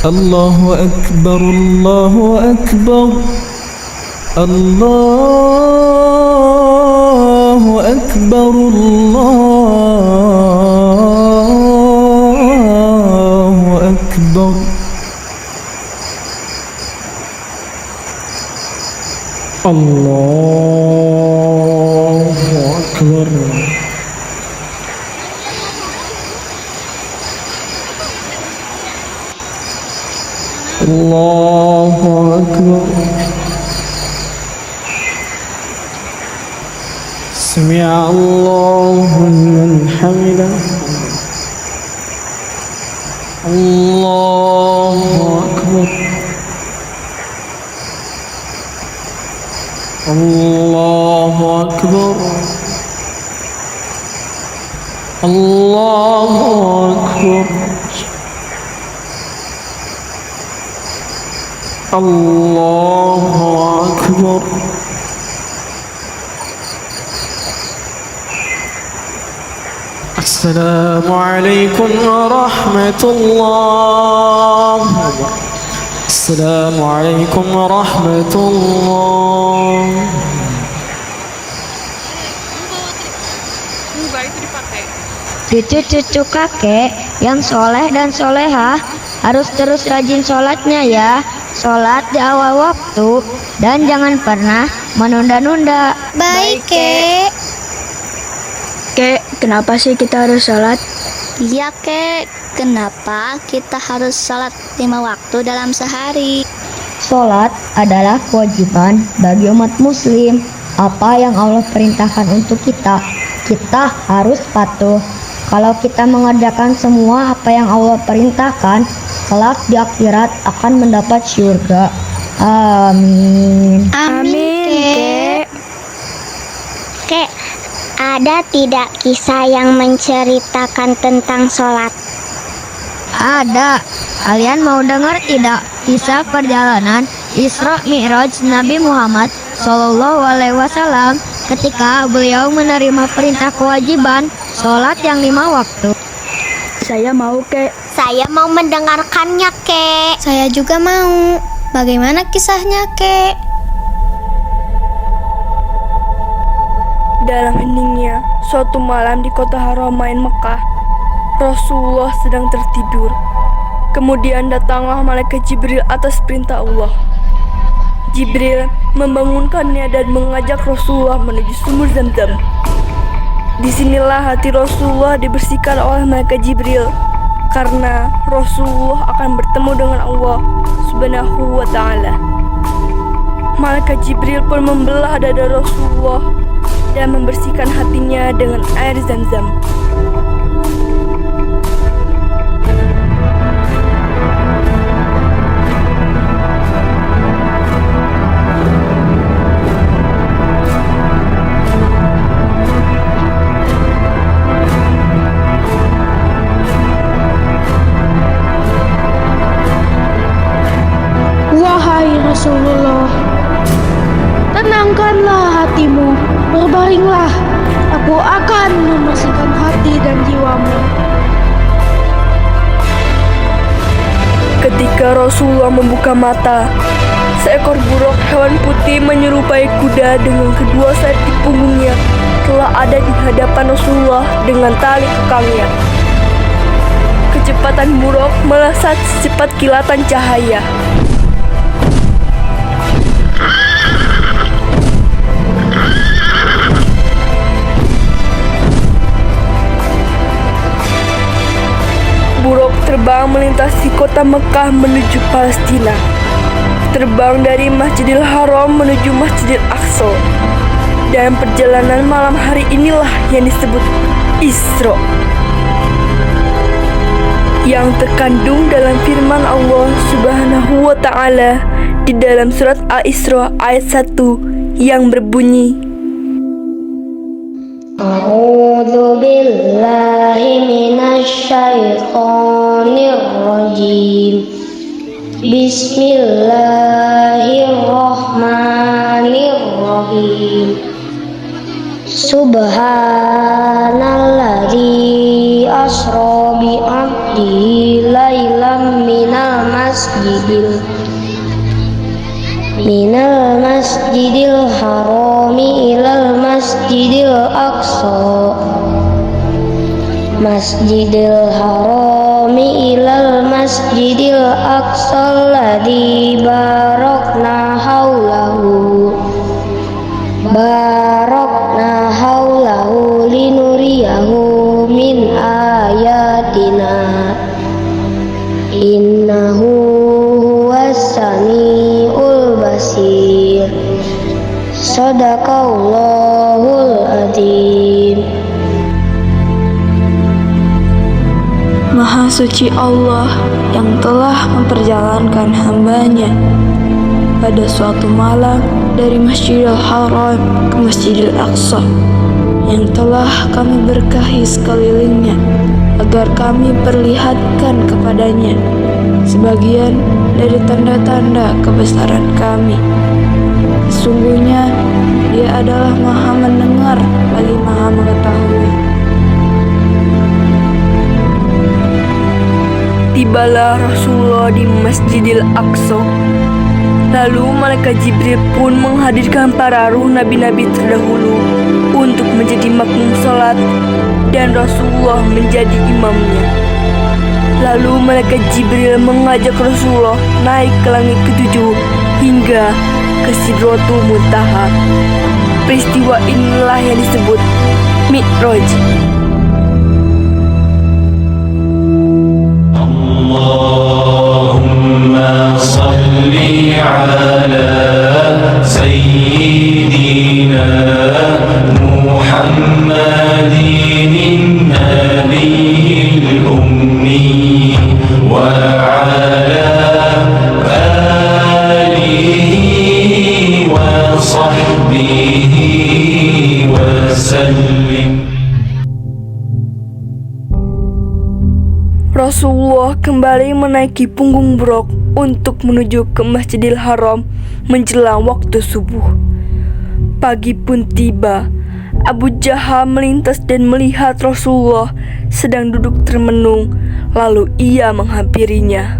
الله أكبر الله أكبر الله أكبر الله أكبر الله أكبر الله أكبر سمع الله لمن حمده الله أكبر الله أكبر الله أكبر الله أكبر السلام عليكم ورحمة الله السلام عليكم ورحمة الله. Cucu-cucu kakek yang soleh dan solehah harus terus rajin sholatnya ya. Sholat di awal waktu dan jangan pernah menunda-nunda. Baik, Kek. Kek, kenapa sih kita harus sholat? Iya, Kek. Kenapa kita harus sholat 5 waktu dalam sehari? Sholat adalah kewajiban bagi umat muslim. Apa yang Allah perintahkan untuk kita harus patuh. Kalau kita mengerjakan semua apa yang Allah perintahkan, kelak di akhirat akan mendapat syurga. Amin. Amin, Kek. Kek, ada tidak kisah yang menceritakan tentang sholat? Ada. Kalian mau dengar tidak kisah perjalanan Isra Mi'raj Nabi Muhammad SAW ketika beliau menerima perintah kewajiban sholat yang 5 waktu? Saya mau, Kek. Saya mau mendengarkannya, Kek. Saya juga mau. Bagaimana kisahnya, Kek? Dalam heningnya suatu malam di kota Haramain Mekah, Rasulullah sedang tertidur. Kemudian datanglah malaikat Jibril atas perintah Allah. Jibril membangunkannya dan mengajak Rasulullah menuju sumur Zam-Zam. Disinilah hati Rasulullah dibersihkan oleh malaikat Jibril, karena Rasulullah akan bertemu dengan Allah Subhanahu wa Ta'ala. Malaikat Jibril pun membelah dada Rasulullah dan membersihkan hatinya dengan air Zam-Zam. Wahai Rasulullah, tenangkanlah hatimu, berbaringlah, aku akan membersihkan hati dan jiwamu. Ketika Rasulullah membuka mata, seekor buruk hewan putih menyerupai kuda dengan kedua sayap di punggungnya telah ada di hadapan Rasulullah dengan tali kekangnya. Kecepatan buruk melesat secepat kilatan cahaya. Buruk terbang melintasi kota Mekah menuju Palestina. Terbang dari Masjidil Haram menuju Masjidil Aqsa. Dan perjalanan malam hari inilah yang disebut Isra, yang terkandung dalam firman Allah Subhanahu wa Ta'ala di dalam surat Al-Isra ayat 1 yang berbunyi, A'udzu billahi minasy syaithanir rajim. Bismillahirrahmanirrahim. Subhanalladzi asra bi 'abdihi lailam minal masjidil harami ilal masjidil aqsa masjidil harami ilal masjidil aqsa alladzi barakna haulahu linuriyahu min ayatina innahu huwas samiul basir. Shadaqallahul adzim. Maha suci Allah yang telah memperjalankan hambanya pada suatu malam dari Masjidil Haram ke Masjidil Aqsa yang telah kami berkahi sekelilingnya agar kami perlihatkan kepadanya sebagian dari tanda-tanda kebesaran kami. Sesungguhnya Dia adalah Maha mendengar lagi Maha mengetahui. Tibalah Rasulullah di Masjidil Aqsa. Lalu malaikat Jibril pun menghadirkan para ruh nabi-nabi terdahulu untuk menjadi makmum sholat dan Rasulullah menjadi imamnya. Lalu malaikat Jibril mengajak Rasulullah naik ke langit ketujuh hingga ke Sidratul Muntaha. Peristiwa inilah yang disebut Mi'raj. Allahumma salli ala Sayyidina Muhammadin nabiyil ummi wa ala alihi wa sahbihi wa sallim. Rasulullah kembali menaiki punggung buruk untuk menuju ke Masjidil Haram menjelang waktu subuh. Pagi pun tiba. Abu Jahal melintas dan melihat Rasulullah sedang duduk termenung, lalu ia menghampirinya.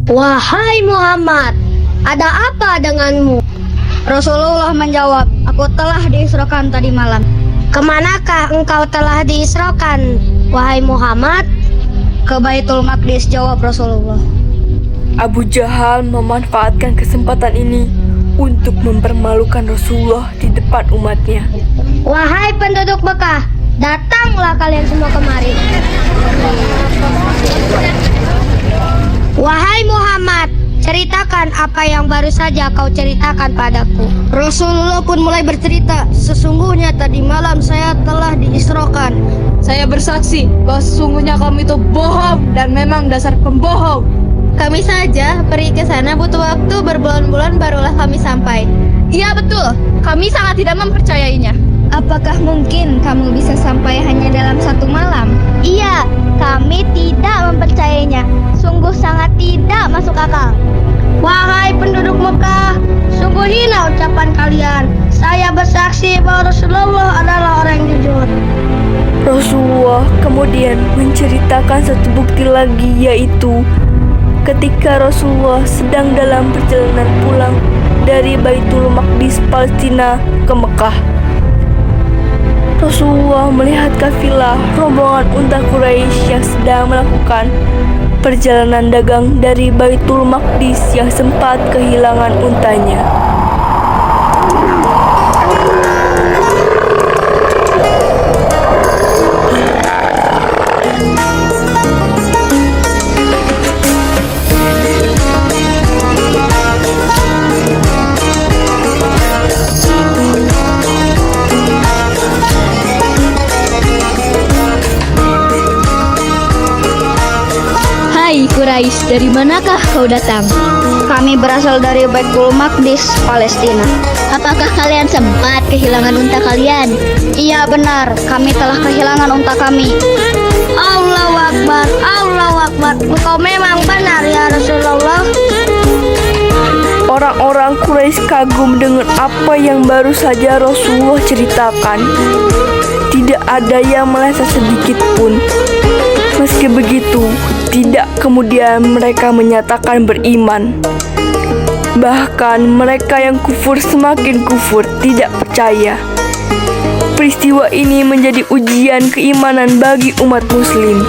Wahai Muhammad, ada apa denganmu? Rasulullah menjawab, aku telah diisrokan tadi malam. Kemanakah engkau telah diisrokan, wahai Muhammad? Ke Baitul Maqdis, jawab Rasulullah. Abu Jahal memanfaatkan kesempatan ini untuk mempermalukan Rasulullah di depan umatnya. Wahai penduduk Mekah, datanglah kalian semua kemari. Wahai Muhammad, ceritakan apa yang baru saja kau ceritakan padaku. Rasulullah pun mulai bercerita, sesungguhnya tadi malam saya telah diisrokan. Saya bersaksi bahwa sesungguhnya kamu itu bohong dan memang dasar pembohong. Kami saja pergi ke sana butuh waktu berbulan-bulan barulah kami sampai. Iya betul, kami sangat tidak mempercayainya. Apakah mungkin kamu bisa sampai hanya dalam satu malam? Iya, kami tidak mempercayainya. Sungguh sangat tidak masuk akal. Wahai penduduk Mekah, sungguh hina ucapan kalian. Saya bersaksi bahwa Rasulullah adalah orang yang jujur. Rasulullah kemudian menceritakan satu bukti lagi, yaitu ketika Rasulullah sedang dalam perjalanan pulang dari Baitul Maqdis Palestina ke Mekah. Rasulullah melihat kafilah rombongan unta Quraisy yang sedang melakukan perjalanan dagang dari Baitul Maqdis yang sempat kehilangan untanya. Hai Quraisy, dari manakah kau datang? Kami berasal dari Baitul Maqdis, Palestina. Apakah kalian sempat kehilangan unta kalian? Iya benar, kami telah kehilangan unta kami. Allahu Akbar, Allahu Akbar. Engkau memang benar ya Rasulullah. Orang-orang Quraisy kagum dengan apa yang baru saja Rasulullah ceritakan. Tidak ada yang merasa sedikit pun. Meski begitu, tidak kemudian mereka menyatakan beriman. Bahkan mereka yang kufur semakin kufur, tidak percaya. Peristiwa ini menjadi ujian keimanan bagi umat muslim.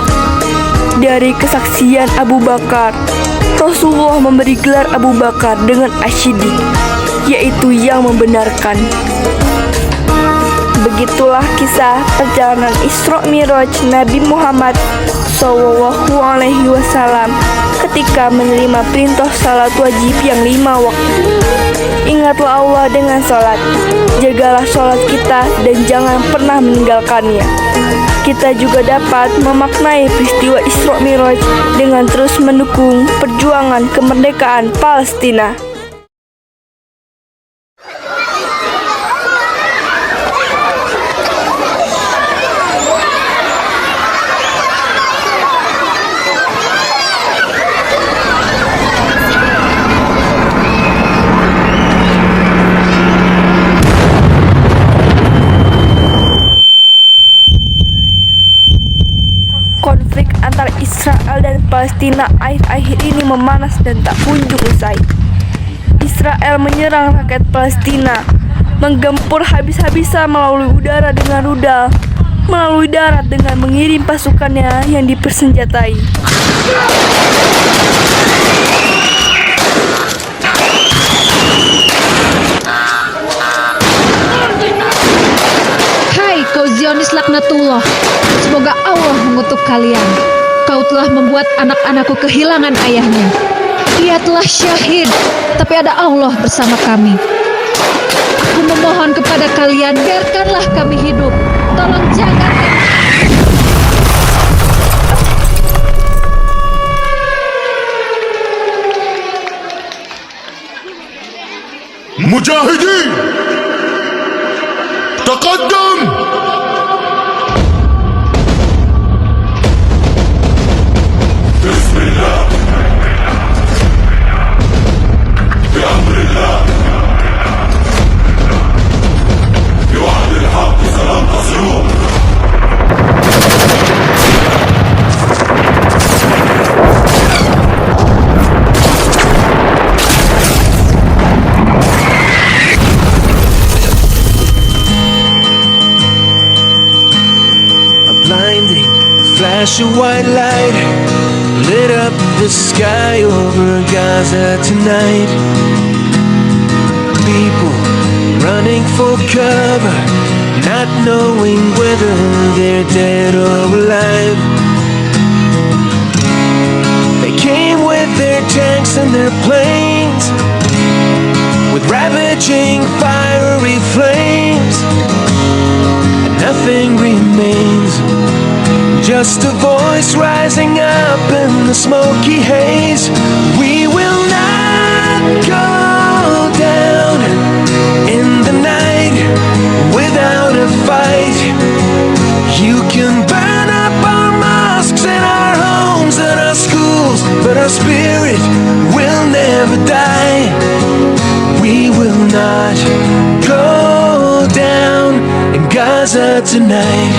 Dari kesaksian Abu Bakar, Rasulullah memberi gelar Abu Bakar dengan Asy-Siddiq, yaitu yang membenarkan. Begitulah kisah perjalanan Isra Mi'raj Nabi Muhammad SAW ketika menerima perintah salat wajib yang 5 waktu. Ingatlah Allah dengan salat, jagalah salat kita dan jangan pernah meninggalkannya. Kita juga dapat memaknai peristiwa Isra Mi'raj dengan terus mendukung perjuangan kemerdekaan Palestina. Konflik antara Israel dan Palestina akhir-akhir ini memanas dan tak kunjung usai. Israel menyerang rakyat Palestina, menggempur habis-habisan melalui udara dengan rudal, melalui darat dengan mengirim pasukannya yang dipersenjatai. Hai kau Zionis laknatullah, semoga Allah mengutuk kalian. Kau telah membuat anak-anakku kehilangan ayahnya. Ia telah syahid, tapi ada Allah bersama kami. Aku memohon kepada kalian, biarkanlah kami hidup. Tolong jaga kami. Mujahidin, taqaddam. Flash of white light lit up the sky over Gaza tonight. People running for cover, not knowing whether they're dead or alive. They came with their tanks and their planes, with ravaging fiery flames, and nothing remains. Just a voice rising up in the smoky haze. We will not go down in the night without a fight. You can burn up our mosques and our homes and our schools, but our spirit will never die. We will not go down in Gaza tonight.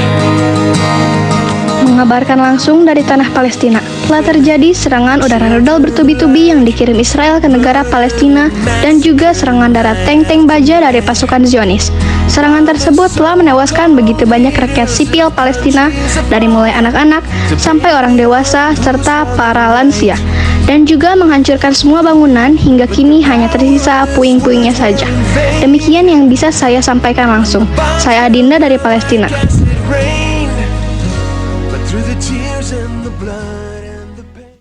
Mengabarkan langsung dari tanah Palestina, telah terjadi serangan udara rudal bertubi-tubi yang dikirim Israel ke negara Palestina dan juga serangan darat tank-tank baja dari pasukan Zionis. Serangan tersebut telah menewaskan begitu banyak rakyat sipil Palestina, dari mulai anak-anak sampai orang dewasa serta para lansia, dan juga menghancurkan semua bangunan hingga kini hanya tersisa puing-puingnya saja. Demikian yang bisa saya sampaikan langsung. Saya Adinda dari Palestina. Through the tears and the blood and the pain.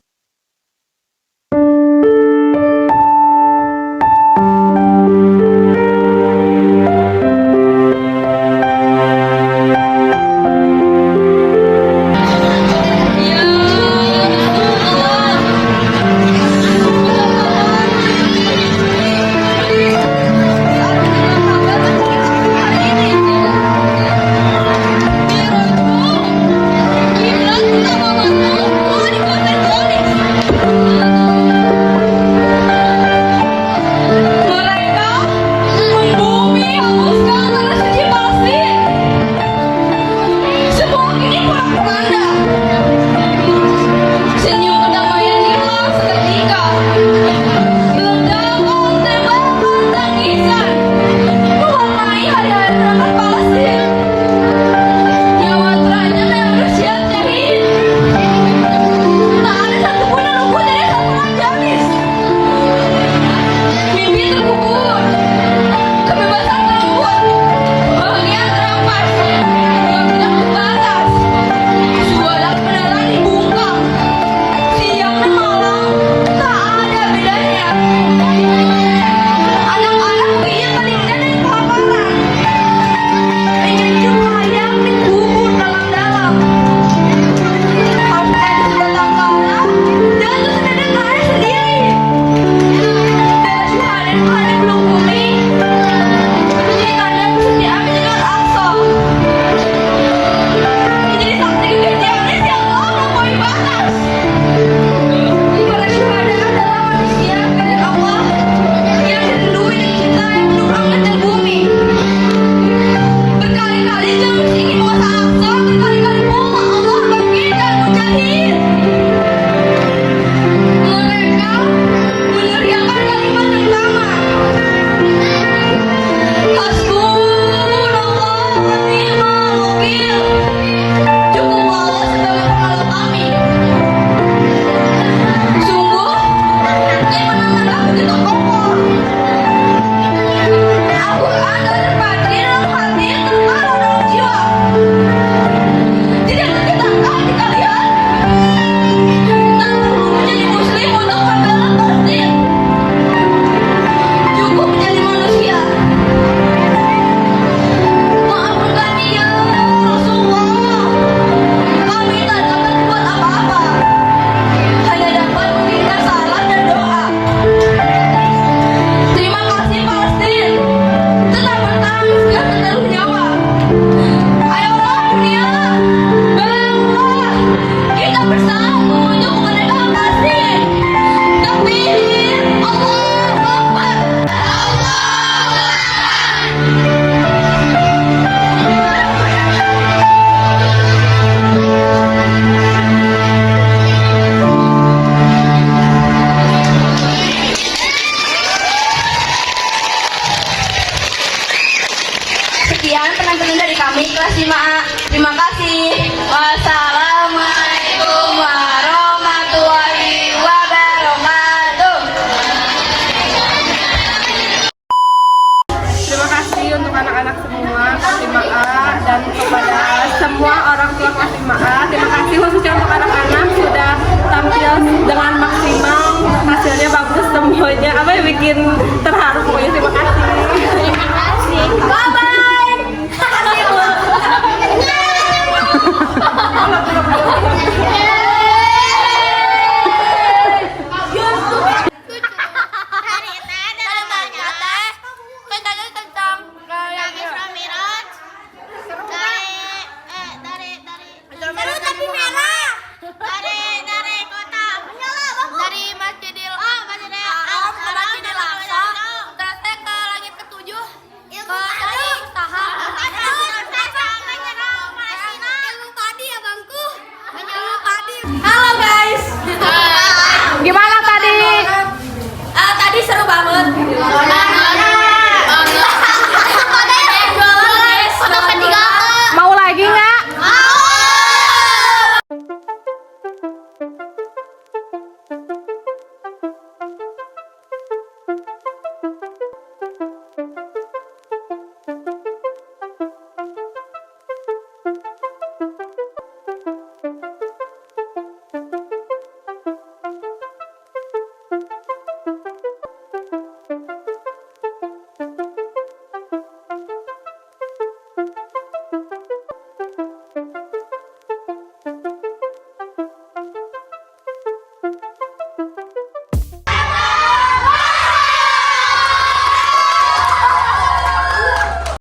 Sekian penampilan dari kami kelas 5A. Terima kasih. Wassalamualaikum.